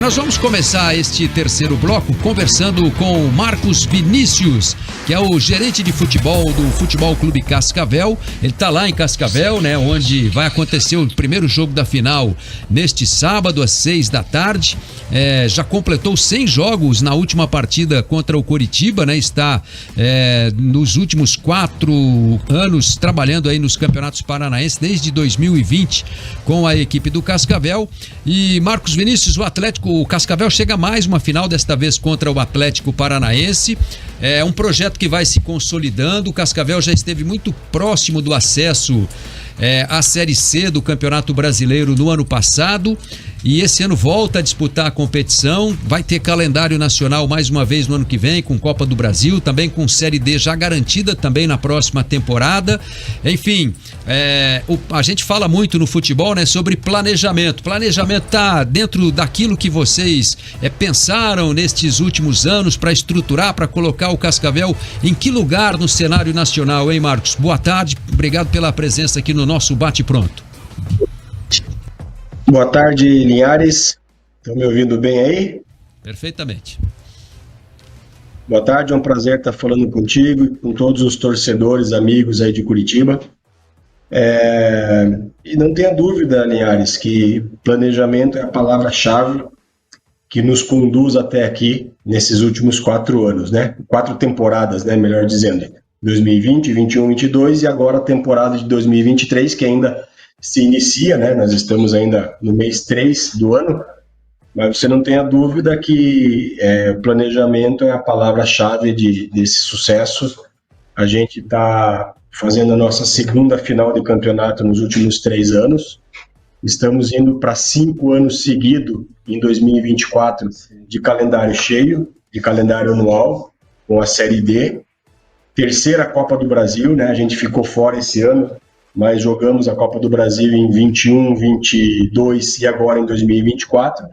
Nós vamos começar este terceiro bloco conversando com o Marcos Vinícius, que é o gerente de futebol do Futebol Clube Cascavel. Ele está lá em Cascavel, né, onde vai acontecer o primeiro jogo da final neste sábado às 6 da tarde. Já completou 100 jogos na última partida contra o Coritiba, né? Está nos últimos 4 anos trabalhando aí nos campeonatos paranaenses, desde 2020 com a equipe do Cascavel. E Marcos Vinícius, o Cascavel chega a mais uma final, desta vez contra o Atlético Paranaense. É um projeto que vai se consolidando. O Cascavel já esteve muito próximo do acesso à Série C do Campeonato Brasileiro no ano passado, e esse ano volta a disputar a competição. Vai ter calendário nacional mais uma vez no ano que vem, com Copa do Brasil, também com Série D já garantida também na próxima temporada. Enfim, a gente fala muito no futebol, né, sobre planejamento. Planejamento está dentro daquilo que vocês pensaram nestes últimos anos para estruturar, para colocar o Cascavel em que lugar no cenário nacional, hein, Marcos? Boa tarde, obrigado pela presença aqui no nosso Bate-Pronto. Boa tarde, Linhares. Estão me ouvindo bem aí? Perfeitamente. Boa tarde, é um prazer estar falando contigo e com todos os torcedores, amigos aí de Curitiba. E não tenha dúvida, Linhares, que planejamento é a palavra-chave que nos conduz até aqui nesses últimos 4 anos, né? 4 temporadas, né? Melhor dizendo. 2020, 21, 22 e agora a temporada de 2023, que ainda se inicia, né? Nós estamos ainda no mês 3 do ano, mas você não tenha dúvida que planejamento é a palavra-chave desse sucesso. A gente está fazendo a nossa segunda final de campeonato nos últimos 3 anos. Estamos indo para 5 anos seguidos, em 2024, de calendário cheio, de calendário anual, com a Série D. Terceira Copa do Brasil, né? A gente ficou fora esse ano, mas jogamos a Copa do Brasil em 21, 22 e agora em 2024.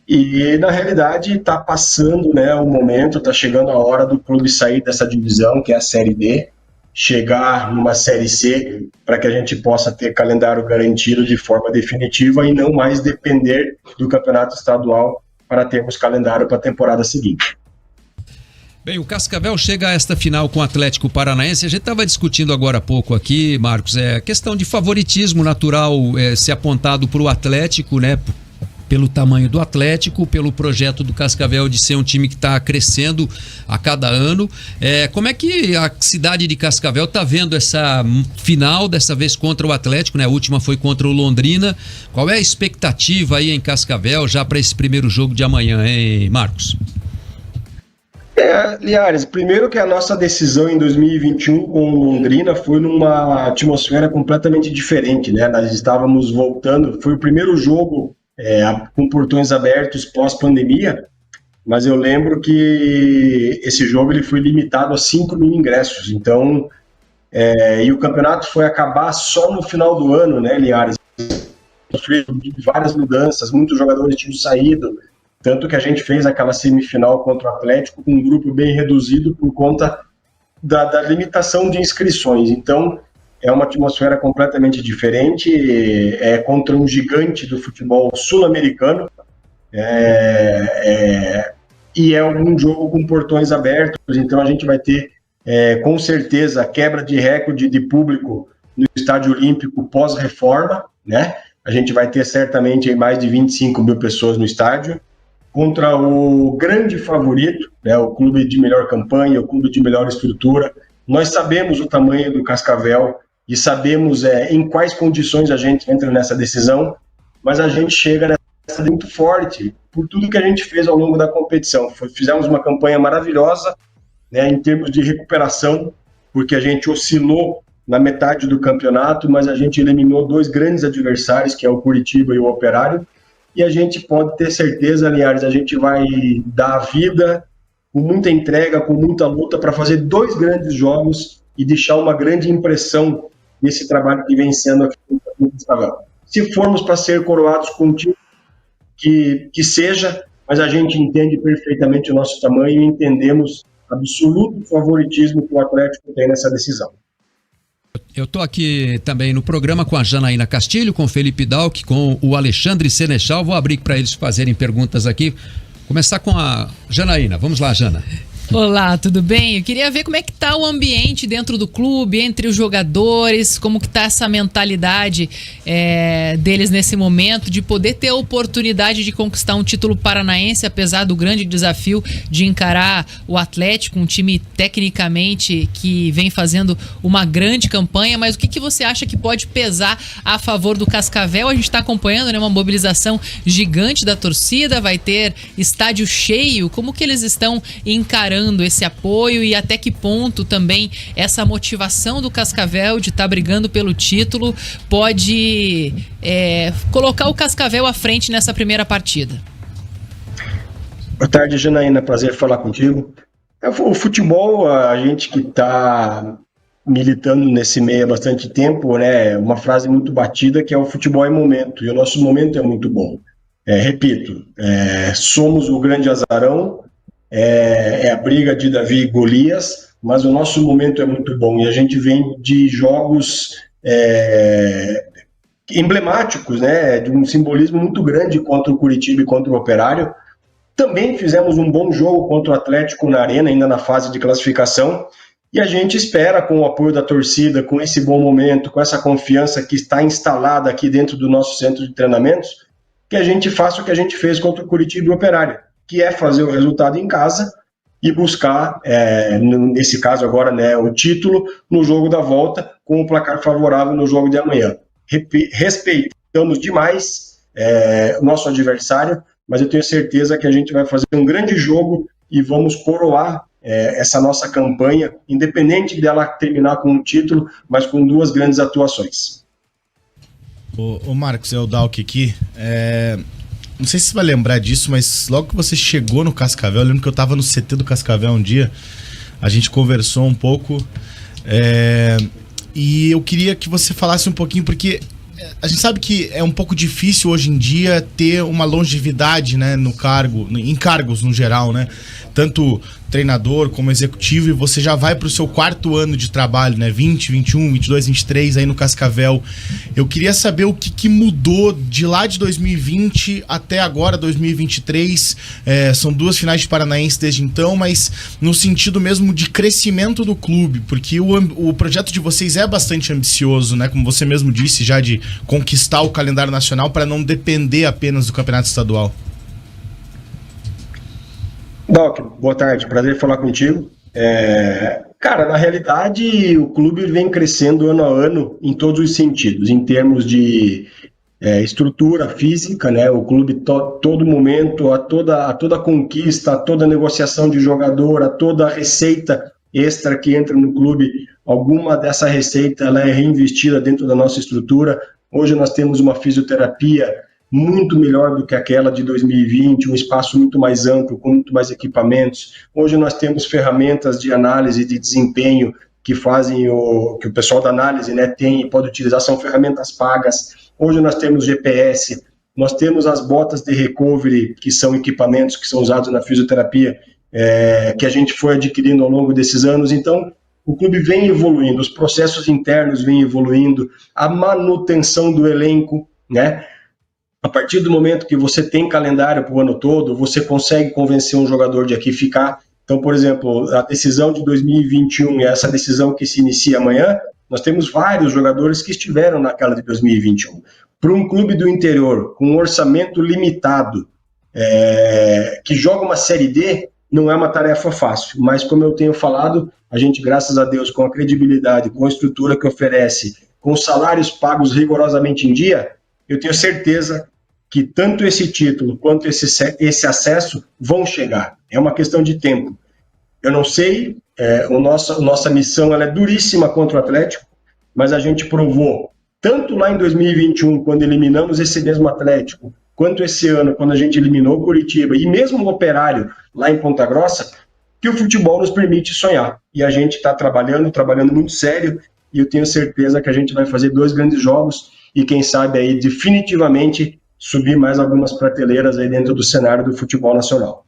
E, na realidade, está passando, né, o momento, está chegando a hora do clube sair dessa divisão, que é a Série D, chegar numa Série C, para que a gente possa ter calendário garantido de forma definitiva e não mais depender do campeonato estadual para termos calendário para a temporada seguinte. Bem, o Cascavel chega a esta final com o Atlético Paranaense. A gente estava discutindo agora há pouco aqui, Marcos, questão de favoritismo natural ser apontado para o Atlético, né? Pelo tamanho do Atlético, pelo projeto do Cascavel de ser um time que está crescendo a cada ano. Como é que a cidade de Cascavel está vendo essa final, dessa vez contra o Atlético, né? A última foi contra o Londrina. Qual é a expectativa aí em Cascavel já para esse primeiro jogo de amanhã, hein, Marcos? Linhares, primeiro que a nossa decisão em 2021 com Londrina foi numa atmosfera completamente diferente, né? Nós estávamos voltando, foi o primeiro jogo com portões abertos pós-pandemia, mas eu lembro que esse jogo ele foi limitado a 5.000 ingressos, então, e o campeonato foi acabar só no final do ano, né, Linhares? Várias mudanças, muitos jogadores tinham saído, tanto que a gente fez aquela semifinal contra o Atlético com um grupo bem reduzido por conta da limitação de inscrições. Então, é uma atmosfera completamente diferente, contra um gigante do futebol sul-americano, e é um jogo com portões abertos, então a gente vai ter, com certeza, quebra de recorde de público no Estádio Olímpico pós-reforma, né? A gente vai ter certamente mais de 25.000 pessoas no estádio, contra o grande favorito, né, o clube de melhor campanha, o clube de melhor estrutura. Nós sabemos o tamanho do Cascavel e sabemos em quais condições a gente entra nessa decisão, mas a gente chega nessa muito forte por tudo que a gente fez ao longo da competição. Fizemos uma campanha maravilhosa, né, em termos de recuperação, porque a gente oscilou na metade do campeonato, mas a gente eliminou 2 grandes adversários, que é o Curitiba e o Operário, e a gente pode ter certeza, Linhares, a gente vai dar a vida com muita entrega, com muita luta para fazer 2 grandes jogos e deixar uma grande impressão nesse trabalho que vem sendo aqui no Cascavel. Se formos para ser coroados com um time que seja, mas a gente entende perfeitamente o nosso tamanho e entendemos absoluto favoritismo que o Atlético tem nessa decisão. Eu estou aqui também no programa com a Janaína Castilho, com o Felipe Dalck, com o Alexandre Senechal. Vou abrir para eles fazerem perguntas aqui. Começar com a Janaína. Vamos lá, Jana. Olá, tudo bem? Eu queria ver como é que tá o ambiente dentro do clube, entre os jogadores, como que tá essa mentalidade deles nesse momento, de poder ter a oportunidade de conquistar um título paranaense, apesar do grande desafio de encarar o Atlético, um time tecnicamente que vem fazendo uma grande campanha, mas o que você acha que pode pesar a favor do Cascavel? A gente está acompanhando, né, uma mobilização gigante da torcida, vai ter estádio cheio, como que eles estão encarando esse apoio e até que ponto também essa motivação do Cascavel de estar brigando pelo título pode colocar o Cascavel à frente nessa primeira partida? Boa tarde, Janaína, prazer falar contigo. O futebol, a gente que está militando nesse meio há bastante tempo, né, uma frase muito batida que é: o futebol é momento, e o nosso momento é muito bom. Repito, somos o grande azarão, é a briga de Davi e Golias, mas o nosso momento é muito bom e a gente vem de jogos emblemáticos, né, de um simbolismo muito grande contra o Curitiba e contra o Operário. Também fizemos um bom jogo contra o Atlético na Arena, ainda na fase de classificação, e a gente espera, com o apoio da torcida, com esse bom momento, com essa confiança que está instalada aqui dentro do nosso centro de treinamentos, que a gente faça o que a gente fez contra o Curitiba e o Operário, que é fazer o resultado em casa e buscar, nesse caso agora, né, o título no jogo da volta, com um placar favorável no jogo de amanhã. Respeitamos demais o nosso adversário, mas eu tenho certeza que a gente vai fazer um grande jogo e vamos coroar essa nossa campanha, independente dela terminar com um título, mas com duas grandes atuações. O Marcos, é o Dalck aqui. Não sei se você vai lembrar disso, mas logo que você chegou no Cascavel, eu lembro que eu tava no CT do Cascavel um dia, a gente conversou um pouco, e eu queria que você falasse um pouquinho, porque a gente sabe que é um pouco difícil hoje em dia ter uma longevidade, né, no cargo, em cargos no geral, né? Tanto treinador como executivo, e você já vai para o seu 4º ano de trabalho, né? 20, 21, 22, 23 aí no Cascavel. Eu queria saber o que mudou de lá de 2020 até agora, 2023. São 2 finais de Paranaense desde então, mas no sentido mesmo de crescimento do clube, porque o projeto de vocês é bastante ambicioso, né? Como você mesmo disse, já de conquistar o calendário nacional para não depender apenas do campeonato estadual. Doc, boa tarde, prazer falar contigo. Cara, na realidade o clube vem crescendo ano a ano em todos os sentidos, em termos de estrutura física, né? O clube todo momento, a toda conquista, a toda negociação de jogador, a toda receita extra que entra no clube, alguma dessa receita ela é reinvestida dentro da nossa estrutura. Hoje nós temos uma fisioterapia muito melhor do que aquela de 2020, um espaço muito mais amplo, com muito mais equipamentos. Hoje nós temos ferramentas de análise de desempenho que fazem que o pessoal da análise, né, tem e pode utilizar, são ferramentas pagas. Hoje nós temos GPS, nós temos as botas de recovery, que são equipamentos que são usados na fisioterapia, que a gente foi adquirindo ao longo desses anos. Então, o clube vem evoluindo, os processos internos vêm evoluindo, a manutenção do elenco, né? A partir do momento que você tem calendário para o ano todo, você consegue convencer um jogador de aqui ficar. Então, por exemplo, a decisão de 2021 e essa decisão que se inicia amanhã, nós temos vários jogadores que estiveram naquela de 2021. Para um clube do interior, com um orçamento limitado, que joga uma Série D, não é uma tarefa fácil. Mas, como eu tenho falado, a gente, graças a Deus, com a credibilidade, com a estrutura que oferece, com os salários pagos rigorosamente em dia, eu tenho certeza que tanto esse título quanto esse acesso vão chegar. É uma questão de tempo. Eu não sei, nossa missão ela é duríssima contra o Atlético, mas a gente provou, tanto lá em 2021, quando eliminamos esse mesmo Atlético, quanto esse ano, quando a gente eliminou o Curitiba, e mesmo o Operário, lá em Ponta Grossa, que o futebol nos permite sonhar. E a gente está trabalhando muito sério, e eu tenho certeza que a gente vai fazer 2 grandes jogos, e quem sabe aí definitivamente subir mais algumas prateleiras aí dentro do cenário do futebol nacional.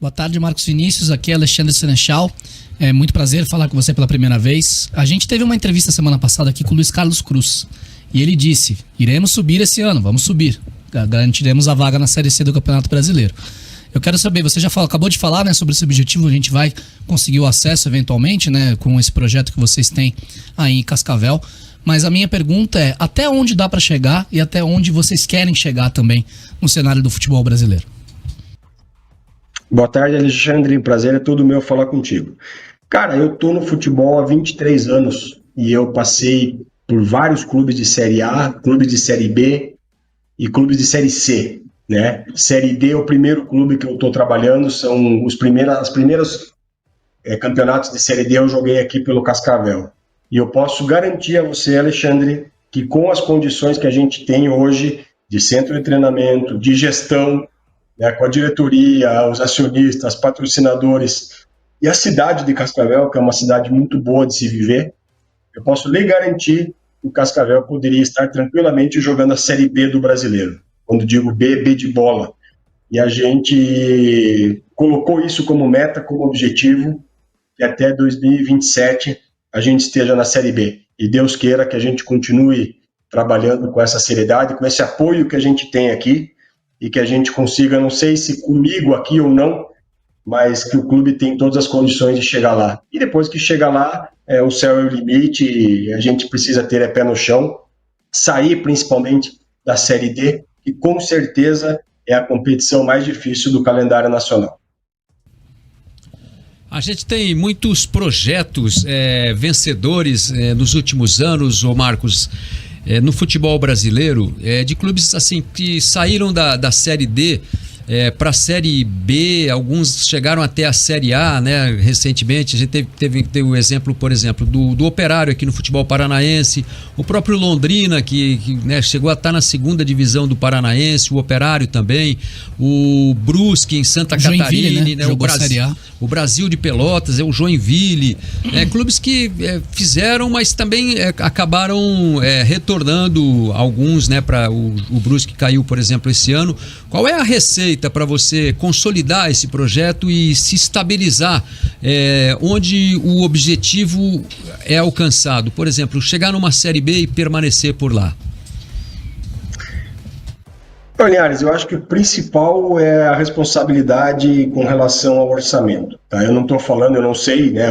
Boa tarde, Marcos Vinícius. Aqui é Alexandre Senechal. É muito prazer falar com você pela primeira vez. A gente teve uma entrevista semana passada aqui com o Luiz Carlos Cruz. E ele disse, iremos subir esse ano, vamos subir. Garantiremos a vaga na Série C do Campeonato Brasileiro. Eu quero saber, você já acabou de falar, né, sobre esse objetivo, a gente vai conseguir o acesso eventualmente, né, com esse projeto que vocês têm aí em Cascavel. Mas a minha pergunta é, até onde dá para chegar e até onde vocês querem chegar também no cenário do futebol brasileiro? Boa tarde, Alexandre. Prazer é todo meu falar contigo. Cara, eu tô no futebol há 23 anos e eu passei por vários clubes de Série A, clubes de Série B e clubes de Série C, né? Série D é o primeiro clube que eu tô trabalhando, são os primeiros campeonatos de Série D eu joguei aqui pelo Cascavel. E eu posso garantir a você, Alexandre, que com as condições que a gente tem hoje de centro de treinamento, de gestão, né, com a diretoria, os acionistas, patrocinadores e a cidade de Cascavel, que é uma cidade muito boa de se viver, eu posso lhe garantir que o Cascavel poderia estar tranquilamente jogando a Série B do Brasileiro. Quando digo B, B de bola. E a gente colocou isso como meta, como objetivo, que até 2027 a gente esteja na Série B. E Deus queira que a gente continue trabalhando com essa seriedade, com esse apoio que a gente tem aqui, e que a gente consiga, não sei se comigo aqui ou não, mas que o clube tem todas as condições de chegar lá. E depois que chega lá, o céu é o limite, e a gente precisa ter pé no chão, sair principalmente da Série D, que com certeza é a competição mais difícil do calendário nacional. A gente tem muitos projetos vencedores nos últimos anos, ô Marcos, no futebol brasileiro, de clubes assim que saíram da Série D para a Série B, alguns chegaram até a Série A, né? Recentemente a gente teve o exemplo, por exemplo, do Operário aqui no futebol paranaense, o próprio Londrina que né, chegou a estar na segunda divisão do Paranaense, o Operário também, o Brusque em Santa Catarina, né? O Brasil de Pelotas, o Joinville, clubes que fizeram, mas também acabaram retornando alguns, né? Para o Brusque caiu, por exemplo, esse ano. Qual é a receita para você consolidar esse projeto e se estabilizar onde o objetivo é alcançado? Por exemplo, chegar numa Série B e permanecer por lá. Linhares, eu acho que o principal é a responsabilidade com relação ao orçamento. Tá? Eu não estou falando, eu não sei, né,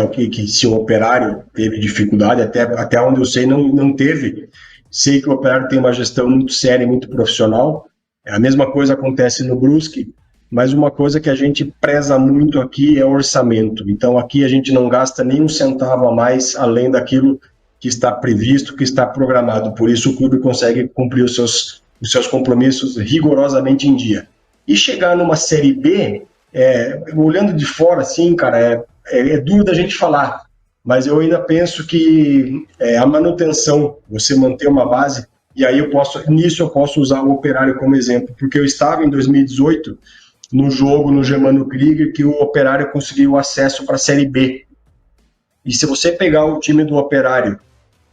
se o Operário teve dificuldade, até onde eu sei não teve. Sei que o Operário tem uma gestão muito séria e muito profissional. A mesma coisa acontece no Brusque, mas uma coisa que a gente preza muito aqui é o orçamento. Então aqui a gente não gasta nem um centavo a mais além daquilo que está previsto, que está programado. Por isso o clube consegue cumprir os seus compromissos rigorosamente em dia. E chegar numa Série B, olhando de fora assim, cara, é duro da gente falar, mas eu ainda penso que a manutenção, você manter uma base. E aí eu posso usar o Operário como exemplo, porque eu estava em 2018 no jogo no Germano Krieger que o Operário conseguiu acesso para a Série B. E se você pegar o time do Operário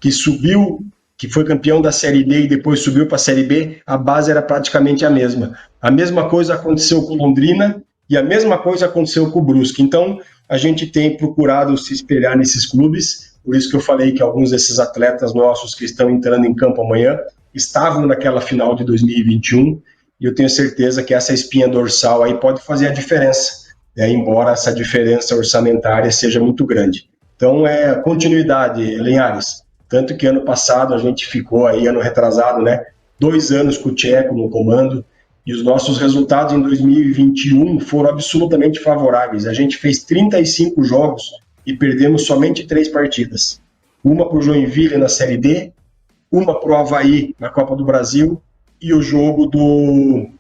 que subiu, que foi campeão da Série D e depois subiu para a Série B, a base era praticamente a mesma. A mesma coisa aconteceu com o Londrina e a mesma coisa aconteceu com o Brusque. Então a gente tem procurado se espelhar nesses clubes. Por isso que eu falei que alguns desses atletas nossos que estão entrando em campo amanhã estavam naquela final de 2021 e eu tenho certeza que essa espinha dorsal aí pode fazer a diferença, né? Embora essa diferença orçamentária seja muito grande. Então é continuidade, Linhares. Tanto que ano passado a gente ficou aí, ano retrasado, né, 2 anos com o Tcheco no comando e os nossos resultados em 2021 foram absolutamente favoráveis. A gente fez 35 jogos e perdemos somente 3 partidas. Uma para o Joinville na Série D, uma para o Avaí na Copa do Brasil e o jogo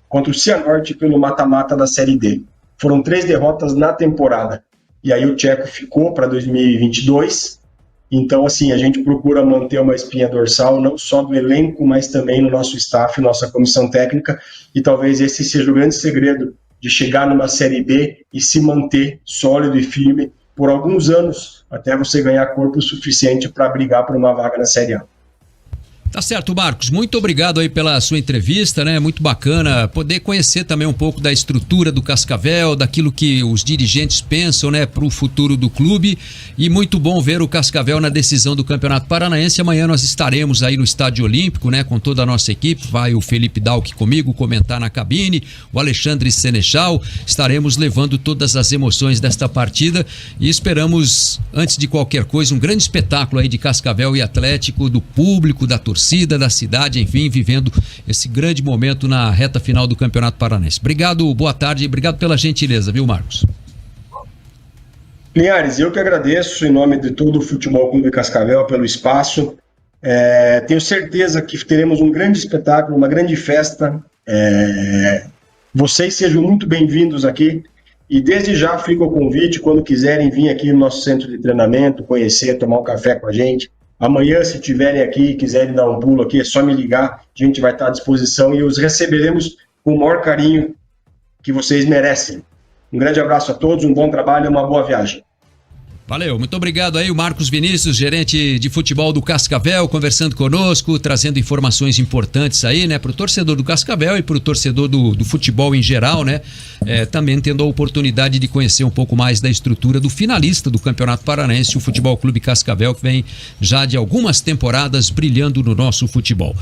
contra o Cianorte pelo mata-mata da Série D. Foram 3 derrotas na temporada. E aí o Tcheco ficou para 2022. Então, assim, a gente procura manter uma espinha dorsal, não só do elenco, mas também no nosso staff, nossa comissão técnica. E talvez esse seja o grande segredo de chegar numa Série B e se manter sólido e firme por alguns anos, até você ganhar corpo suficiente para brigar por uma vaga na Série A. Tá certo, Marcos. Muito obrigado aí pela sua entrevista, né? Muito bacana poder conhecer também um pouco da estrutura do Cascavel, daquilo que os dirigentes pensam, né, para o futuro do clube. E muito bom ver o Cascavel na decisão do Campeonato Paranaense. Amanhã nós estaremos aí no Estádio Olímpico, né, com toda a nossa equipe. Vai o Felipe Dalck comigo comentar na cabine, o Alexandre Senechal. Estaremos levando todas as emoções desta partida e esperamos, antes de qualquer coisa, um grande espetáculo aí de Cascavel e Atlético, do público, da torcida, da cidade, enfim, vivendo esse grande momento na reta final do Campeonato Paranaense. Obrigado, boa tarde e obrigado pela gentileza, viu, Marcos? Linhares, eu que agradeço em nome de todo o Futebol Clube Cascavel pelo espaço. Tenho certeza que teremos um grande espetáculo, uma grande festa. Vocês sejam muito bem-vindos aqui e desde já fica o convite, quando quiserem vir aqui no nosso centro de treinamento, conhecer, tomar um café com a gente. Amanhã, se estiverem aqui e quiserem dar um pulo aqui, é só me ligar, a gente vai estar à disposição e os receberemos com o maior carinho que vocês merecem. Um grande abraço a todos, um bom trabalho e uma boa viagem. Valeu, muito obrigado aí o Marcos Vinícius, gerente de futebol do Cascavel, conversando conosco, trazendo informações importantes aí, né, pro torcedor do Cascavel e pro torcedor do futebol em geral, né, também tendo a oportunidade de conhecer um pouco mais da estrutura do finalista do Campeonato Paranaense, o Futebol Clube Cascavel, que vem já de algumas temporadas brilhando no nosso futebol.